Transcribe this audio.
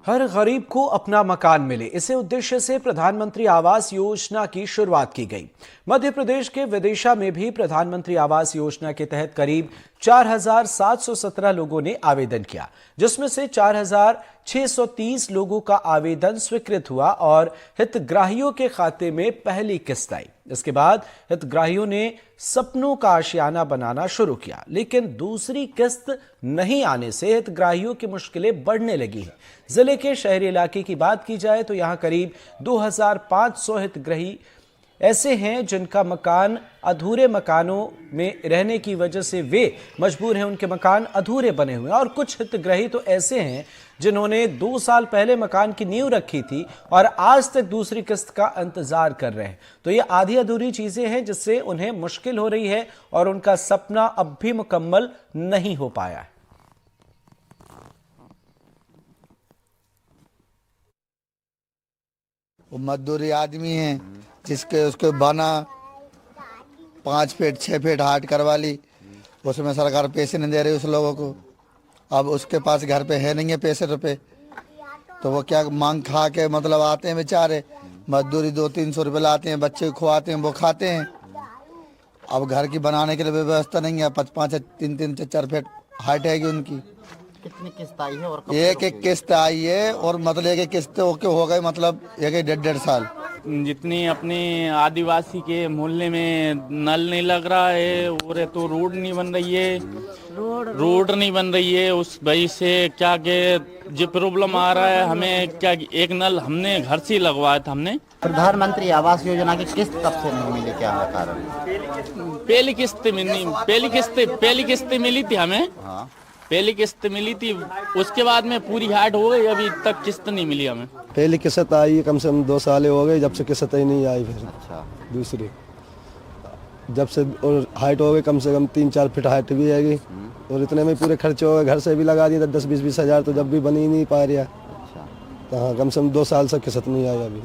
हर गरीब को अपना मकान मिले, इसे उद्देश्य से प्रधानमंत्री आवास योजना की शुरुआत की गई। मध्य प्रदेश के विदिशा में भी प्रधानमंत्री आवास योजना के तहत करीब 4,717 लोगों ने आवेदन किया, जिसमें से 4,630 लोगों का आवेदन स्वीकृत हुआ और हितग्राहियों के खाते में पहली किस्त आई। इसके बाद हितग्राहियों ने सपनों का आशियाना बनाना शुरू किया, लेकिन दूसरी किस्त नहीं आने से हितग्राहियों की मुश्किलें बढ़ने लगी हैं। जिले के शहरी इलाके की बात की जाए तो यहां करीब 2,500 हितग्राही ऐसे हैं जिनका मकान अधूरे मकानों में रहने की वजह से वे मजबूर हैं, उनके मकान अधूरे बने हुए हैं। और कुछ हितग्राही तो ऐसे हैं जिन्होंने 2 साल पहले मकान की नींव रखी थी और आज तक दूसरी किस्त का इंतजार कर रहे हैं। तो ये आधी अधूरी चीजें हैं जिससे उन्हें मुश्किल हो रही है और उनका सपना अब भी मुकम्मल नहीं हो पाया है। वो मजदूरी आदमी है जिसके उसके बना 5 फीट 6 फीट हाइट करवा ली, उसमें सरकार पैसे नहीं दे रही उस लोगों को। अब उसके पास घर पे है नहीं है पैसे रुपए, तो वो क्या मांग खा के मतलब आते हैं बेचारे, मजदूरी 200-300 रुपये लाते हैं, बच्चे खुआते हैं, वो खाते हैं। अब घर की बनाने के लिए व्यवस्था नहीं है। 5-5 3-3 4 फीट हाइट है उनकी। कितनी किस्त आई है और कब एक किस्त आई है और मतलब एक किस्त ओके हो गए, मतलब 1-1.5 साल। जितनी अपने आदिवासी के मोहल्ले में नल नहीं लग रहा है और तो रोड नहीं बन रही है, रोड नहीं बन रही है, उस वजह से क्या के जो प्रॉब्लम आ रहा है हमें। क्या एक नल हमने घर से लगवाया था हमने। प्रधानमंत्री आवास योजना की किस्त कब से नहीं मिली, क्या है कारण? पहली किस्त मिली थी हमें। हाँ। पहली किस्त मिली थी, उसके बाद में पूरी हाइट हो गई, अभी तक किस्त नहीं मिली हमें। पहली किस्त आई कम से कम 2 साल हो गए, जब से किस्त ही नहीं आई। फिर अच्छा। दूसरी जब से और हाइट हो गई, कम से कम 3-4 फीट हाइट भी आएगी और इतने में पूरे खर्चे हो गए। घर से भी लगा दिए 10-20 हज़ार, तो जब भी बन ही नहीं पा रहा। अच्छा। तो हाँ, कम से कम 2 साल से किस्त नहीं आई अभी।